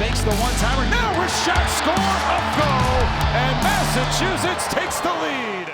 makes the one-timer. Now a shot, score, up goal, and Massachusetts takes the lead.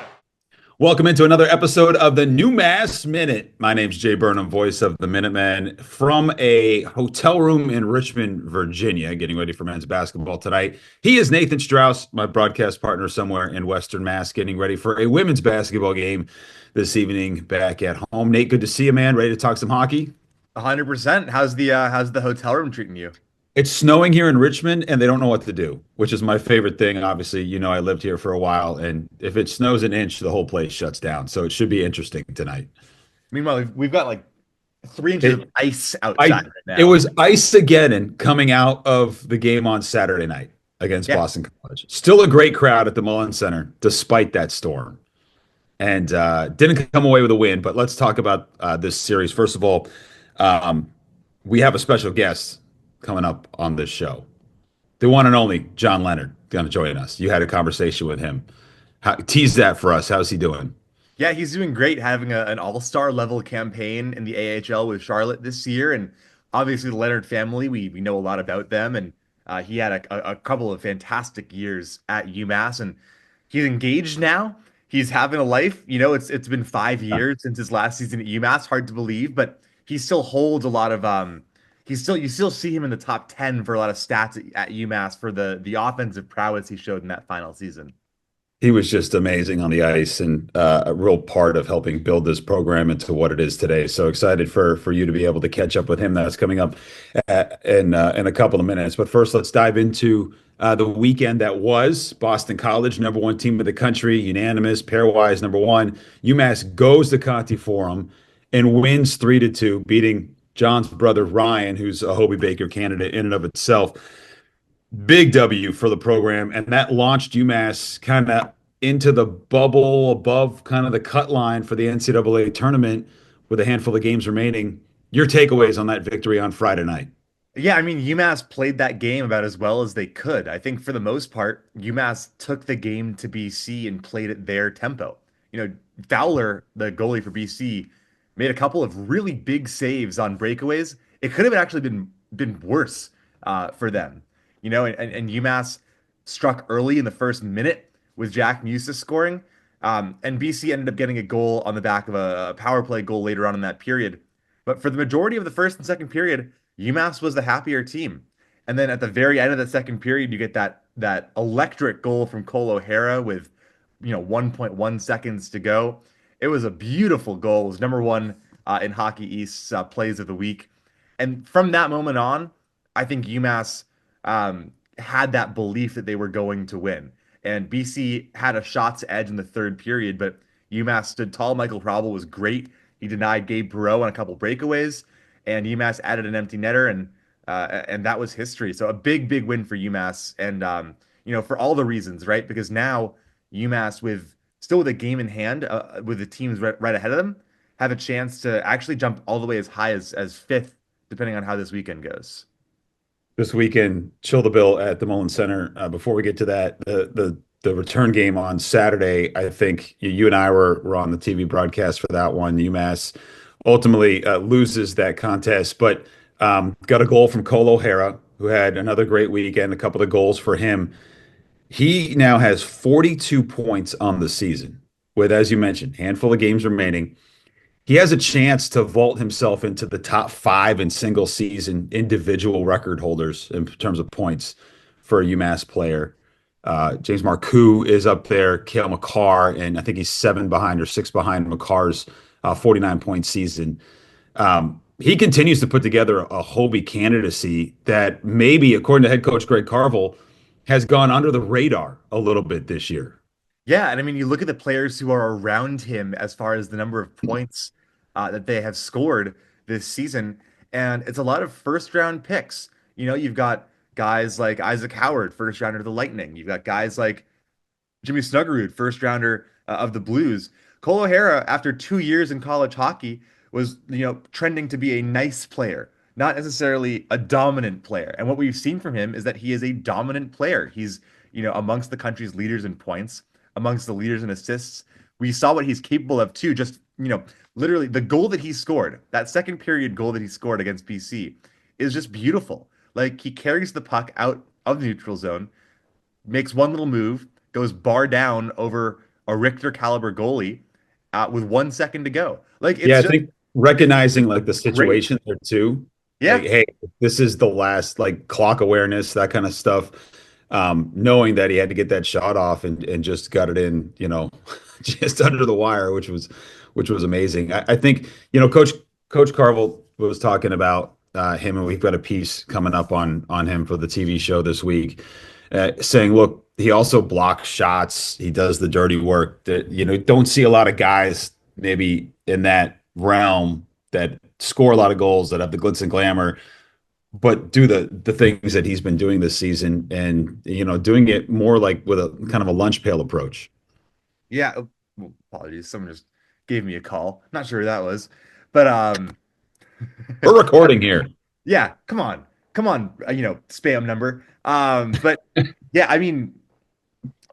Welcome into another episode of the NewMass Minute. My name's Jay Burnham, voice of the Minutemen, from a hotel room in Richmond, Virginia, getting ready for men's basketball tonight. He is Nathan Strauss, my broadcast partner somewhere in Western Mass, getting ready for a women's basketball game this evening back at home. Nate, good to see you, man. Ready to talk some hockey? 100%. How's the hotel room treating you? It's snowing here in Richmond, and they don't know what to do, which is my favorite thing. Obviously, you know, I lived here for a while, and if it snows an inch, the whole place shuts down. So it should be interesting tonight. Meanwhile, we've got like 3 inches of ice outside right It now. was ice again and coming out of the game on Saturday night against Yeah. Boston College. Still a great crowd at the Mullen Center, despite that storm. And didn't come away with a win, but let's talk about this series. First of all, um, we have a special guest coming up on this show. The one and only John Leonard going to join us. You had a conversation with him. Tease that for us. How's he doing? Yeah, he's doing great, having an all-star level campaign in the AHL with Charlotte this year. And obviously the Leonard family, we know a lot about them. And he had a couple of fantastic years at UMass, and he's engaged now. He's having a life. You know, it's been 5 years since his last season at UMass. Hard to believe, but he still holds a lot of you still see him in the top 10 for a lot of stats at UMass for the offensive prowess he showed in that final season. He was just amazing on the ice and a real part of helping build this program into what it is today. So excited for you to be able to catch up with him. That's coming up in a couple of minutes. But first, let's dive into the weekend that was. Boston College, number one team of the country, unanimous, pairwise number one. UMass goes to Conti Forum and wins 3-2, beating John's brother Ryan, who's a Hobie Baker candidate in and of itself. Big W for the program, and that launched UMass kind of into the bubble above kind of the cut line for the NCAA tournament with a handful of games remaining. Your takeaways on that victory on Friday night? Yeah, I mean, UMass played that game about as well as they could. I think for the most part, UMass took the game to BC and played at their tempo. You know, Fowler, the goalie for BC, made a couple of really big saves on breakaways. It could have actually been worse for them. You know, and UMass struck early in the first minute with Jack Musa scoring. And BC ended up getting a goal on the back of a power play goal later on in that period. But for the majority of the first and second period, UMass was the happier team. And then at the very end of the second period, you get that electric goal from Cole O'Hara with 1.1 seconds to go. It was a beautiful goal. It was number one in Hockey East's plays of the week. And from that moment on, I think UMass had that belief that they were going to win. And BC had a shot's edge in the third period, but UMass stood tall. Michael Hrabal was great. He denied Gabe Perreault on a couple breakaways, and UMass added an empty netter, and that was history. So a big win for UMass, and for all the reasons, right? Because now UMass, with a game in hand, with the teams right ahead of them, have a chance to actually jump all the way as high as fifth, depending on how this weekend goes. This weekend, chill the bill at the Mullen Center. Before we get to that, the return game on Saturday, I think you and I were on the TV broadcast for that one. UMass ultimately loses that contest, but got a goal from Cole O'Hara, who had another great weekend, a couple of goals for him. He now has 42 points on the season with, as you mentioned, handful of games remaining. He has a chance to vault himself into the top 5 in single season individual record holders in terms of points for a UMass player. James Marcoux is up there, Cale Makar, and I think he's 7 behind or 6 behind Makar's 49-point season. He continues to put together a Hobie candidacy that maybe, according to head coach Greg Carvel, has gone under the radar a little bit this year. Yeah, and I mean, you look at the players who are around him as far as the number of points that they have scored this season, and it's a lot of first-round picks. You know, you've got guys like Isaac Howard, first rounder of the Lightning. You've got guys like Jimmy Snuggerud, first rounder of the Blues. Cole O'Hara, after 2 years in college hockey, was trending to be a nice player, not necessarily a dominant player. And what we've seen from him is that he is a dominant player. He's amongst the country's leaders in points, amongst the leaders in assists. We saw what he's capable of too. Just literally the goal that he scored, that second period goal that he scored against BC, is just beautiful. Like he carries the puck out of the neutral zone, makes one little move, goes bar down over a Richter caliber goalie with 1 second to go. Like Yeah, it's I just think recognizing like the great. situation there too, like, Yeah. hey, this is the last, like clock awareness, that kind of stuff. Knowing that he had to get that shot off and just got it in, just under the wire, which was amazing. I think, Coach Carvel was talking about him, and we've got a piece coming up on him for the TV show this week, saying, look, he also blocks shots. He does the dirty work that, don't see a lot of guys maybe in that realm that score a lot of goals, that have the glitz and glamour, but do the things that he's been doing this season, and doing it more like with a kind of a lunch pail approach. Yeah. Apologies. Someone just gave me a call. Not sure who that was. But We're recording here. yeah, come on. Come on, spam number. But yeah, I mean,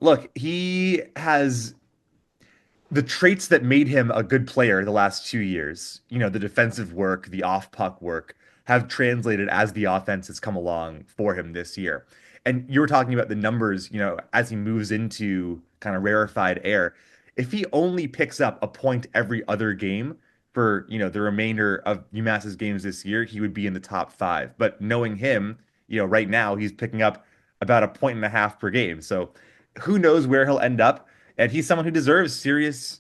look, he has the traits that made him a good player the last 2 years, the defensive work, the off puck work, have translated as the offense has come along for him this year. And you were talking about the numbers, as he moves into kind of rarefied air. If he only picks up a point every other game for, the remainder of UMass's games this year, he would be in the top five. But knowing him, right now he's picking up about a point and a half per game. So who knows where he'll end up? And he's someone who deserves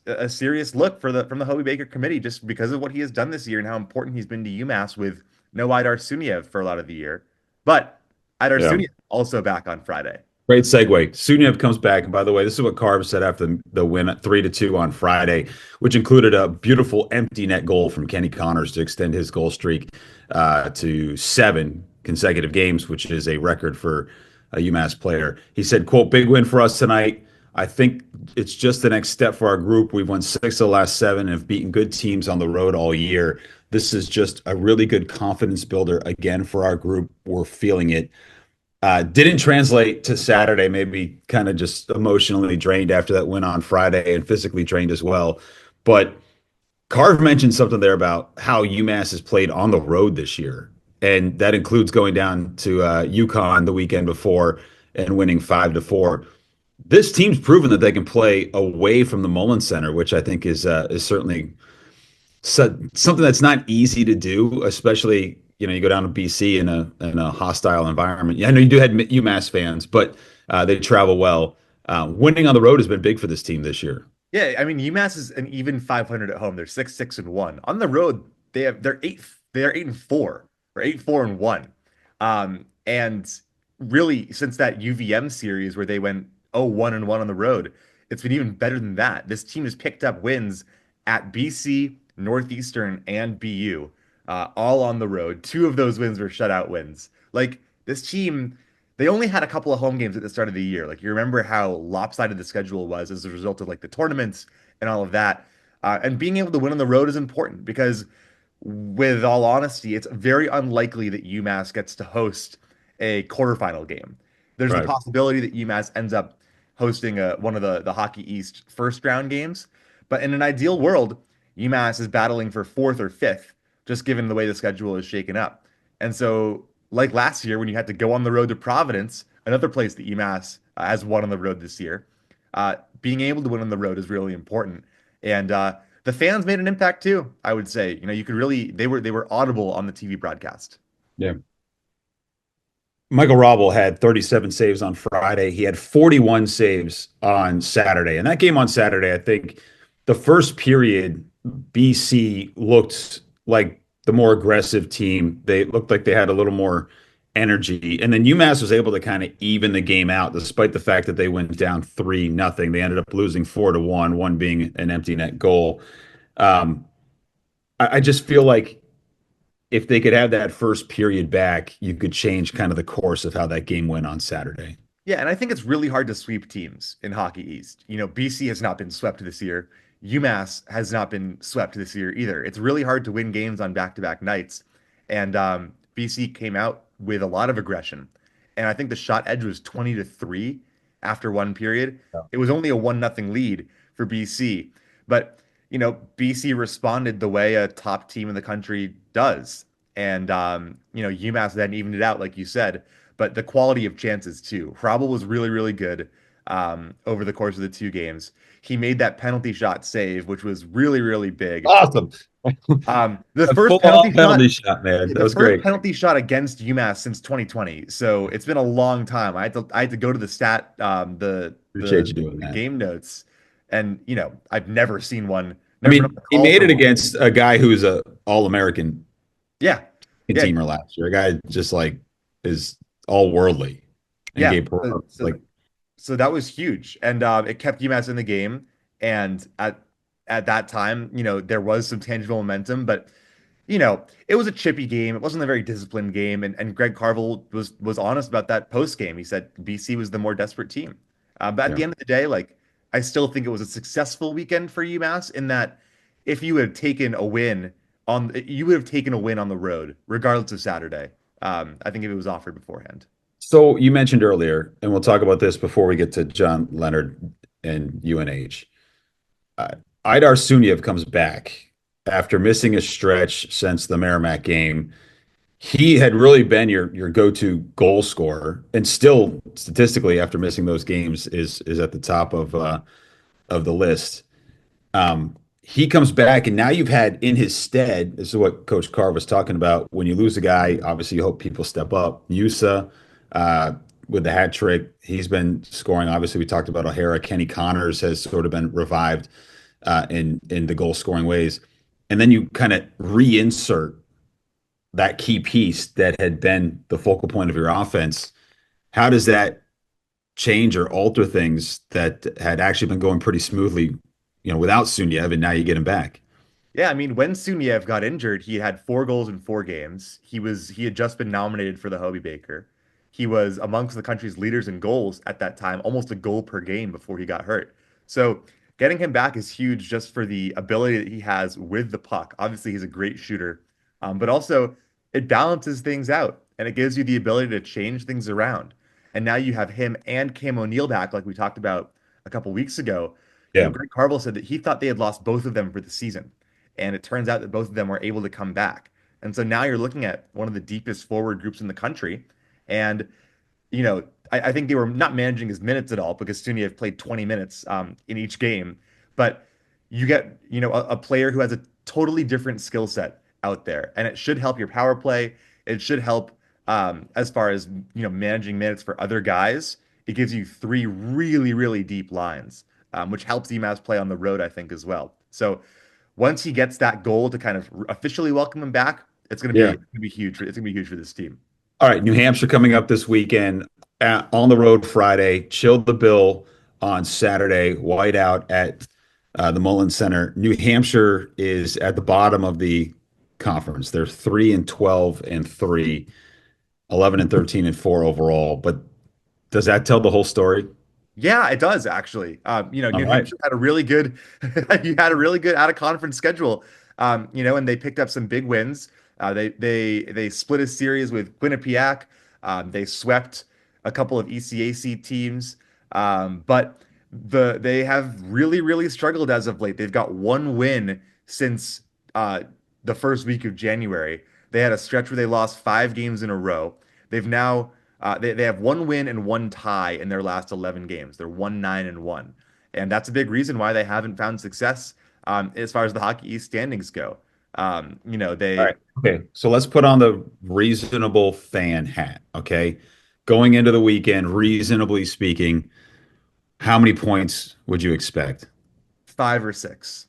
a serious look from the Hobie Baker committee just because of what he has done this year and how important he's been to UMass with no Idar Suniev for a lot of the year. But Idar Yeah. Suniev also back on Friday. Great segue. Suniev comes back, and by the way, this is what Carb said after the win at 3-2 on Friday, which included a beautiful empty net goal from Kenny Connors to extend his goal streak to 7 consecutive games, which is a record for a UMass player. He said, "quote, big win for us tonight. I think it's just the next step for our group. We've won 6 of the last 7 and have beaten good teams on the road all year. This is just a really good confidence builder again for our group. We're feeling it." Didn't translate to Saturday, maybe kind of just emotionally drained after that win on Friday, and physically drained as well. But Carv mentioned something there about how UMass has played on the road this year. And that includes going down to UConn the weekend before and winning 5-4. This team's proven that they can play away from the Mullen Center, which I think is certainly something that's not easy to do, especially you go down to BC in a hostile environment. Yeah, I know you do have UMass fans, but they travel well. Winning on the road has been big for this team this year. Yeah, I mean UMass is an even 500 at home. They're 6-6-1. On the road, they're 8-4 or 8-4-1. And really since that UVM series where they went 0-1-1 on the road, it's been even better than that. This team has picked up wins at BC, Northeastern, and BU, all on the road. Two of those wins were shutout wins. Like this team, they only had a couple of home games at the start of the year. Like you remember how lopsided the schedule was as a result of like the tournaments and all of that. And being able to win on the road is important because, with all honesty, it's very unlikely that UMass gets to host a quarterfinal game. There's the Right. possibility that UMass ends up hosting one of the Hockey East first round games. But in an ideal world, UMass is battling for fourth or fifth, just given the way the schedule is shaken up. And so, like last year, when you had to go on the road to Providence, another place that UMass has won on the road this year, being able to win on the road is really important. And the fans made an impact too, I would say. You could really they were audible on the TV broadcast. Yeah. Michael Robel had 37 saves on Friday. He had 41 saves on Saturday. And that game on Saturday, I think the first period, BC looked like the more aggressive team. They looked like they had a little more energy. And then UMass was able to kind of even the game out, despite the fact that they went down 3-0. They ended up losing 4-1, one being an empty net goal. Um, I just feel like if they could have that first period back, you could change kind of the course of how that game went on Saturday. Yeah, and I think it's really hard to sweep teams in Hockey East. BC has not been swept this year. UMass has not been swept this year either. It's really hard to win games on back-to-back nights. And BC came out with a lot of aggression. And I think the shot edge was 20-3 after one period. Yeah. It was only a 1-0 lead for BC. But, BC responded the way a top team in the country does. and UMass then evened it out, like you said. But the quality of chances too. Hrabal was really, really good over the course of the two games. He made that penalty shot save, which was really, really big. Awesome. The A first full-on penalty shot, penalty shot, man. That the was first great. penalty shot against UMass since 2020. So it's been a long time. I had to go to the Appreciate you doing the that. game notes, and I've never seen one. I Never been on mean, the he call made for it one. against a guy who's a All-American Yeah, yeah, teamer last year. A guy just like is all worldly and yeah. gave So that was huge, and it kept UMass in the game. And at that time, there was some tangible momentum, but it was a chippy game. It wasn't a very disciplined game, and Greg Carvel was honest about that post game. He said BC was the more desperate team. But at yeah. the end of the day, like I still think it was a successful weekend for UMass in that if you had taken a win you would have taken a win on the road, regardless of Saturday. I think if it was offered beforehand. So you mentioned earlier, and we'll talk about this before we get to John Leonard and UNH. Uh, Idar Suniev comes back after missing a stretch since the Merrimack game. He had really been your go-to goal scorer, and still statistically, after missing those games, is at the top of the list. He comes back, and now you've had in his stead. This is what Coach Carr was talking about. When you lose a guy, obviously you hope people step up. Yusa uh, with the hat trick, he's been scoring. Obviously, we talked about O'Hara. Kenny Connors has sort of been revived in the goal scoring ways, and then you kind of reinsert that key piece that had been the focal point of your offense. How does that change or alter things that had actually been going pretty smoothly, without Suniev, and now you get him back? Yeah, I mean, when Suniev got injured, he had 4 goals in 4 games. He had just been nominated for the Hobie Baker. He was amongst the country's leaders in goals at that time, almost a goal per game before he got hurt. So getting him back is huge just for the ability that he has with the puck. Obviously, he's a great shooter, but also it balances things out and it gives you the ability to change things around. And now you have him and Cam O'Neill back, like we talked about a couple weeks ago. Yeah. Greg Carvel said that he thought they had lost both of them for the season. And it turns out that both of them were able to come back. And so now you're looking at one of the deepest forward groups in the country. And, I think they were not managing his minutes at all because Suniev played 20 minutes in each game. But you get, a player who has a totally different skill set out there. And it should help your power play. It should help as far as, managing minutes for other guys. It gives you 3 really, really deep lines, which helps UMass play on the road, I think, as well. So once he gets that goal to kind of officially welcome him back, Yeah. it's gonna be huge. It's gonna be huge for this team. All right, New Hampshire coming up this weekend, on the road Friday, Chill the Bill on Saturday, white out at the Mullen Center. New Hampshire is at the bottom of the conference. They're 3-12 and 3, 11 and 13 and 4 overall. But does that tell the whole story? Yeah, it does actually. All New right. Hampshire had a really good, you had a really good out of conference schedule. And they picked up some big wins. They split a series with Quinnipiac. They swept a couple of ECAC teams. But they have really, really struggled as of late. They've got one win since the first week of January. They had a stretch where they lost 5 games in a row. They've now they have one win and one tie in their last 11 games. They're 1-9-1, and that's a big reason why they haven't found success as far as the Hockey East standings go. All They right. Okay. So let's put on the reasonable fan hat. Okay. Going into the weekend, reasonably speaking, how many points would you expect? 5 or 6.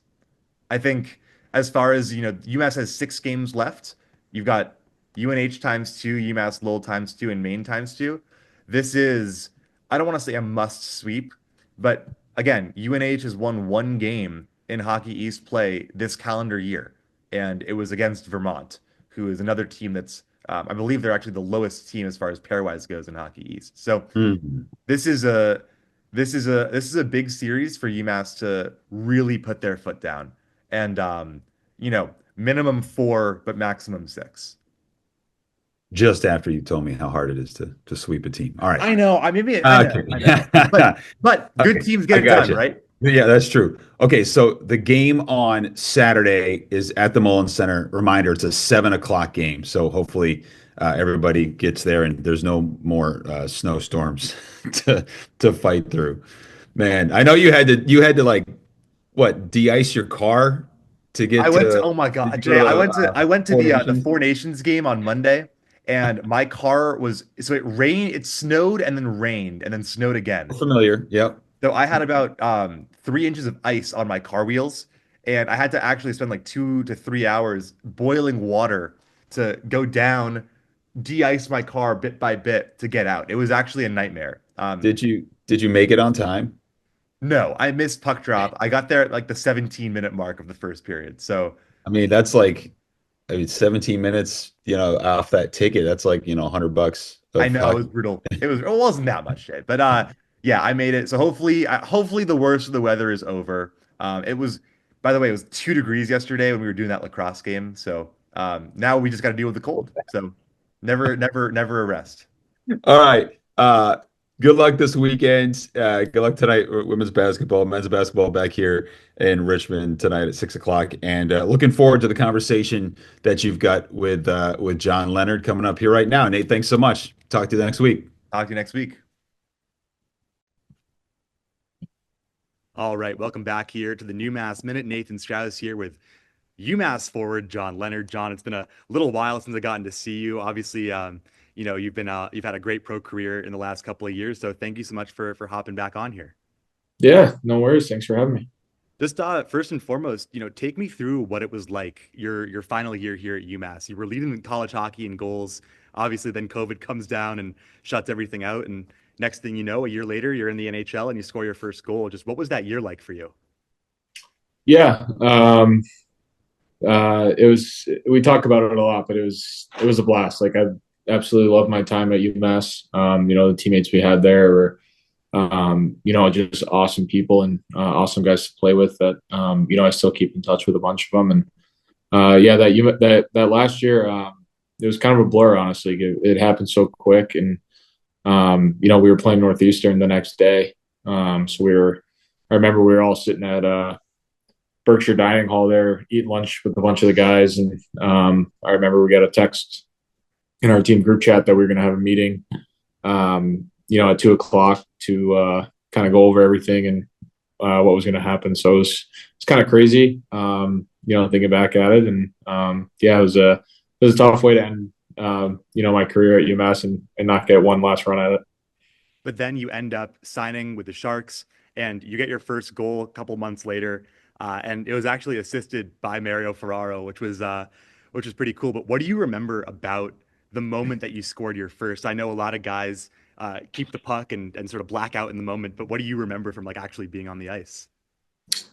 I think as far as UMass has 6 games left. You've got UNH times 2, UMass Lowell times 2, and Maine times 2. This is, I don't want to say a must sweep, but again, UNH has won 1 game in Hockey East play this calendar year, and it was against Vermont, who is another team that's, I believe they're actually the lowest team as far as pairwise goes in Hockey East. So Mhm. this is a this is a big series for UMass to really put their foot down, and minimum 4, but maximum 6. Just after you told me how hard it is to sweep a team. All right. I know. I Okay. know. But good Okay. teams I get it got done, you. right? Yeah, that's true. Okay, so the game on Saturday is at the Mullen Center. Reminder, it's a 7 o'clock game. So hopefully everybody gets there and there's no more snowstorms to fight through. Man, I know you had to like what, de-ice your car to I get went to, to oh my did God, you go Jay, to I went to Four the Nations? Four Nations game on Monday, and my car was, so it snowed and then rained and then snowed again. Familiar. Yep. So I had about 3 inches of ice on my car wheels, and I had to actually spend like 2 to 3 hours boiling water to go down, de-ice my car bit by bit to get out. It was actually a nightmare. Did you make it on time? No, I missed puck drop. I got there at like the 17-minute mark of the first period. So I mean, that's like, I mean, 17 minutes, off that ticket. That's like, $100 I of know it was hockey. brutal. It wasn't that much shit, but yeah, I made it. So hopefully the worst of the weather is over. It was, by the way, it was 2 degrees yesterday when we were doing that lacrosse game. So now we just got to deal with the cold. So never a rest. All right. Good luck this weekend. Good luck tonight, women's basketball, men's basketball back here in Richmond tonight at 6 o'clock. And looking forward to the conversation that you've got with John Leonard coming up here right now. Nate, thanks so much. Talk to you next week. Talk to you next week. All right, welcome back here to the NewMass Minute. Nathan Strauss here with UMass forward John Leonard. John, it's been a little while since I've gotten to see you. Obviously, you've had a great pro career in the last couple of years. So thank you so much for hopping back on here. Yeah, no worries. Thanks for having me. Just first and foremost, take me through what it was like your final year here at UMass. You were leading college hockey in goals. Obviously, then COVID comes down and shuts everything out. And next thing you know, a year later, you're in the NHL and you score your first goal. Just what was that year like for you? Yeah, it was. We talk about it a lot, but it was a blast. Like I absolutely loved my time at UMass. The teammates we had there were, just awesome people and awesome guys to play with. That I still keep in touch with a bunch of them. And yeah, that last year, it was kind of a blur. Honestly, it happened so quick, and we were playing Northeastern the next day. So I remember we were all sitting at Berkshire Dining Hall there, eating lunch with a bunch of the guys, and I remember we got a text in our team group chat that we were going to have a meeting, at 2 o'clock to kind of go over everything and what was going to happen. So it's kind of crazy, thinking back at it, and yeah, it was a tough way to end, my career at UMass and not get one last run at it. But then you end up signing with the Sharks, and you get your first goal a couple months later, and it was actually assisted by Mario Ferraro, which was pretty cool. But what do you remember about the moment that you scored your first? I know a lot of guys keep the puck and sort of black out in the moment, but what do you remember from like actually being on the ice?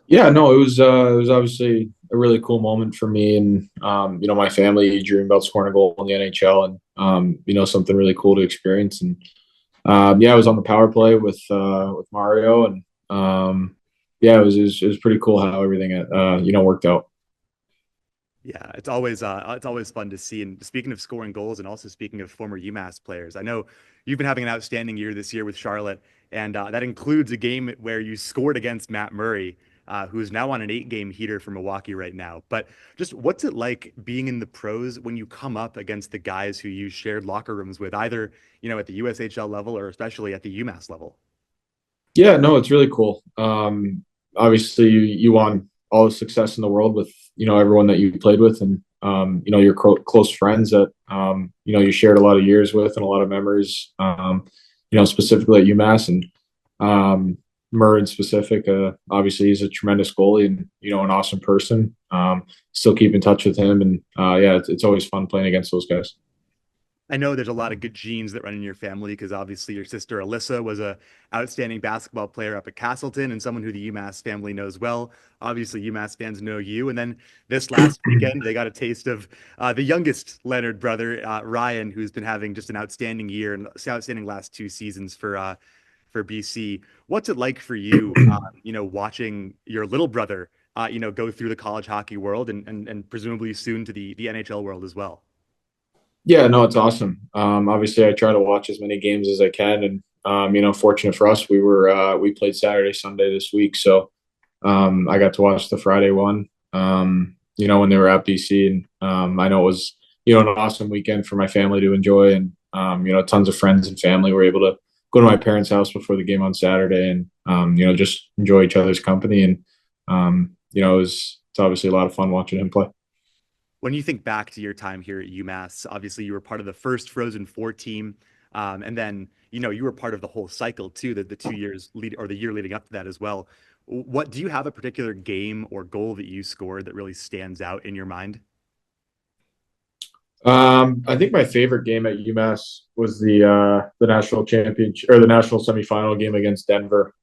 Yeah, no, it was obviously a really cool moment for me and my family dreamed about scoring a goal in the NHL and something really cool to experience. And yeah, I was on the power play with Mario, and yeah, it was pretty cool how everything worked out. Yeah, it's always fun to see. And speaking of scoring goals, and also speaking of former UMass players, I know you've been having an outstanding year this year with Charlotte, and that includes a game where you scored against Matt Murray, who's now on an 8-game heater for Milwaukee right now. But just what's it like being in the pros when you come up against the guys who you shared locker rooms with, either at the USHL level or especially at the UMass level? Yeah, no, it's really cool. Obviously, you want all the success in the world with everyone that you played with, and your close friends that you shared a lot of years with and a lot of memories. Specifically at UMass, and Murray in specific. Obviously, he's a tremendous goalie and an awesome person. Still keep in touch with him, and yeah, it's always fun playing against those guys. I know there's a lot of good genes that run in your family because obviously your sister Alyssa was a outstanding basketball player up at Castleton and someone who the UMass family knows well. Obviously, UMass fans know you. And then this last weekend, they got a taste of the youngest Leonard brother, Ryan, who's been having just an outstanding year and outstanding last 2 seasons for BC. What's it like for you, watching your little brother, go through the college hockey world and presumably soon to the NHL world as well? Yeah, no, it's awesome. Obviously, I try to watch as many games as I can, and fortunate for us, we played Saturday, Sunday this week, so I got to watch the Friday one, when they were at BC. And I know it was, an awesome weekend for my family to enjoy. And, tons of friends and family were able to go to my parents' house before the game on Saturday and, just enjoy each other's company. And, it's obviously a lot of fun watching him play. When you think back to your time here at UMass, obviously you were part of the first Frozen Four team, and then you were part of the whole cycle too, the 2 years lead or the year leading up to that as well. What do you have a particular game or goal that you scored that really stands out in your mind? I think my favorite game at UMass was the national championship or the national semifinal game against Denver.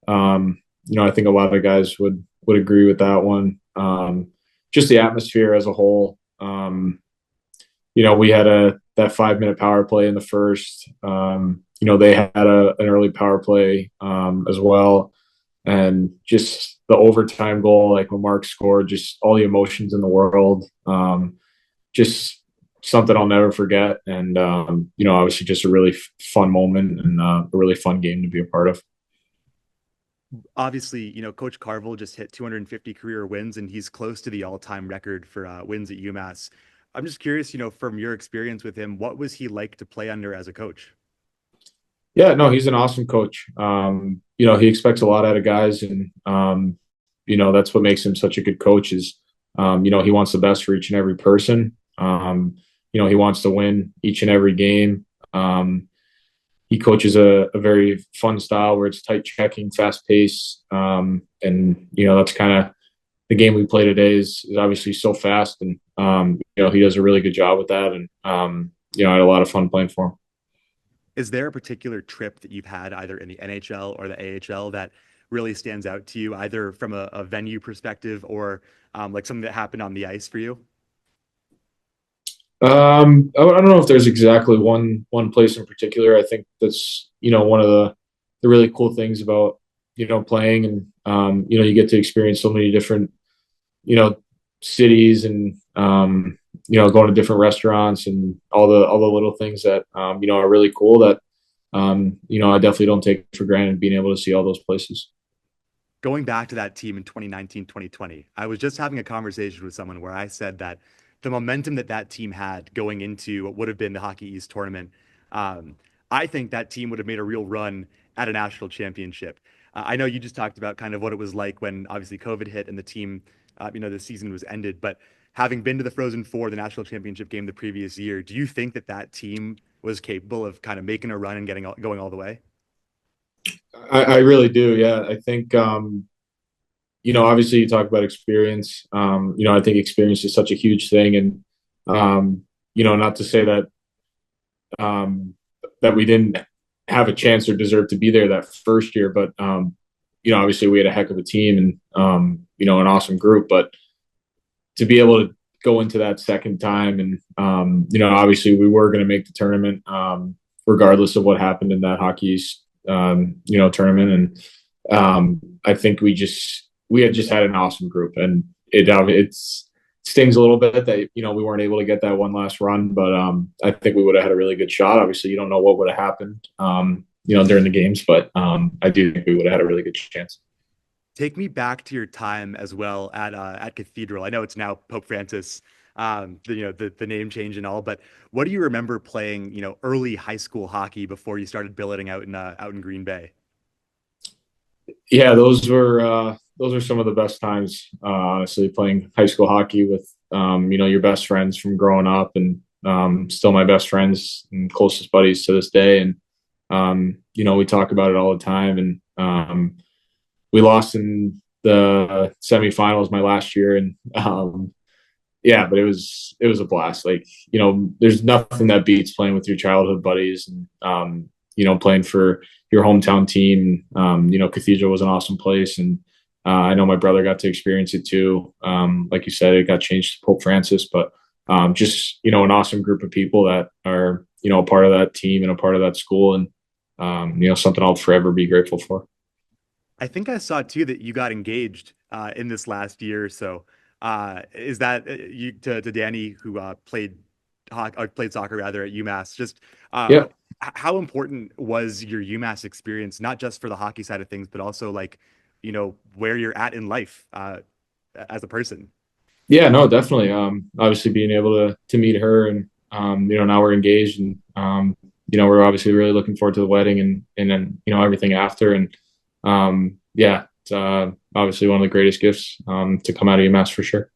I think a lot of guys would agree with that one. Just the atmosphere as a whole. We had that 5-minute power play in the first. They had an early power play as well, and just the overtime goal, like when Mark scored, just all the emotions in the world. Just something I'll never forget, and obviously just a really fun moment and a really fun game to be a part of. Obviously, Coach Carville just hit 250 career wins, and he's close to the all-time record for wins at UMass. I'm just curious, from your experience with him, what was he like to play under as a coach? Yeah, no, he's an awesome coach. He expects a lot out of guys, and that's what makes him such a good coach. Is he wants the best for each and every person. He wants to win each and every game. He coaches a very fun style where it's tight checking, fast pace, and that's kind of the game we play today is obviously so fast, and he does a really good job with that, and I had a lot of fun playing for him. Is there a particular trip that you've had either in the NHL or the AHL that really stands out to you, either from a venue perspective or like something that happened on the ice for you? I don't know if there's exactly one place in particular. I think that's one of the really cool things about playing, and you get to experience so many different cities, and going to different restaurants and all the little things that are really cool that I definitely don't take for granted, being able to see all those places. Going back to that team in 2019, 2020, I was just having a conversation with someone where I said that the momentum that that team had going into what would have been the Hockey East tournament, I think that team would have made a real run at a national championship. I know you just talked about kind of what it was like when obviously COVID hit and the team, the season was ended. But having been to the Frozen Four, the national championship game the previous year, do you think that that team was capable of kind of making a run and going all the way? I really do. Yeah, I think obviously you talk about experience. I think experience is such a huge thing, and not to say that that we didn't have a chance or deserve to be there that first year, but obviously we had a heck of a team and an awesome group. But to be able to go into that second time, and obviously we were going to make the tournament regardless of what happened in that hockey's tournament, and I think we had just had an awesome group, and it stings a little bit that we weren't able to get that one last run, but I think we would have had a really good shot. Obviously, you don't know what would have happened, during the games, but I do think we would have had a really good chance. Take me back to your time as well at Cathedral. I know it's now Pope Francis, the name change and all, but what do you remember playing, early high school hockey before you started billeting out in Green Bay? Yeah, those were some of the best times, honestly, playing high school hockey with your best friends from growing up, and still my best friends and closest buddies to this day. And we talk about it all the time, and we lost in the semifinals my last year, and yeah, but it was a blast. Like, there's nothing that beats playing with your childhood buddies, and playing for your hometown team. Cathedral was an awesome place, and I know my brother got to experience it too. Like you said, it got changed to Pope Francis, but just an awesome group of people that are a part of that team and a part of that school, and something I'll forever be grateful for. I think I saw too that you got engaged in this last year. So is that you to Danny, who played soccer rather at UMass? Just Yeah. how important was your UMass experience, not just for the hockey side of things, but also like where you're at in life as a person. Yeah, no, definitely. Obviously being able to meet her and now we're engaged and we're obviously really looking forward to the wedding and then everything after and yeah, it's obviously one of the greatest gifts to come out of UMass for sure.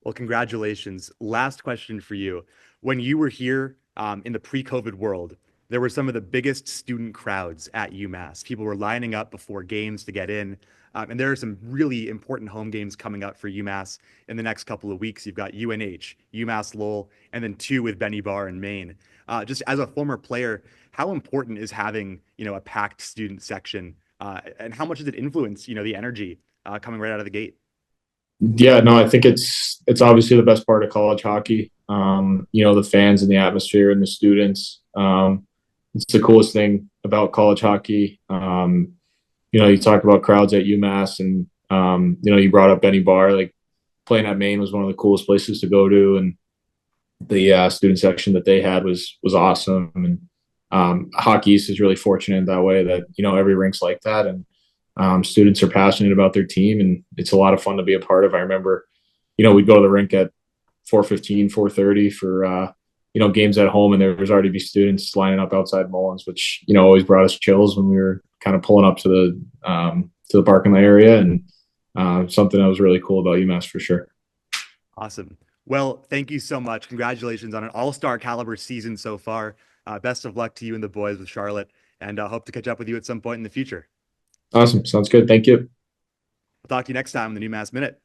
Well, congratulations. Last question for you. When you were here in the pre-COVID world, there were some of the biggest student crowds at UMass. People were lining up before games to get in. And there are some really important home games coming up for UMass in the next couple of weeks. You've got UNH, UMass Lowell, and then two with Benny Barr in Maine. Just as a former player, how important is having, a packed student section? And how much does it influence, the energy coming right out of the gate? Yeah, no, I think it's obviously the best part of college hockey. The fans and the atmosphere and the students. It's the coolest thing about college hockey. You talk about crowds at UMass and you brought up Benny Barr. Like playing at Maine was one of the coolest places to go to, and the student section that they had was awesome. And Hockey East is really fortunate in that way that every rink's like that, and students are passionate about their team, and it's a lot of fun to be a part of. I remember, we'd go to the rink at 4:15, 4:30 for games at home, and there was already be students lining up outside Mullins, which always brought us chills when we were kind of pulling up to the parking lot area, and something that was really cool about UMass for sure. Awesome. Well, thank you so much. Congratulations on an all-star caliber season so far. Best of luck to you and the boys with Charlotte, and hope to catch up with you at some point in the future. Awesome. Sounds good. Thank you. I'll talk to you next time on the NewMass Minute.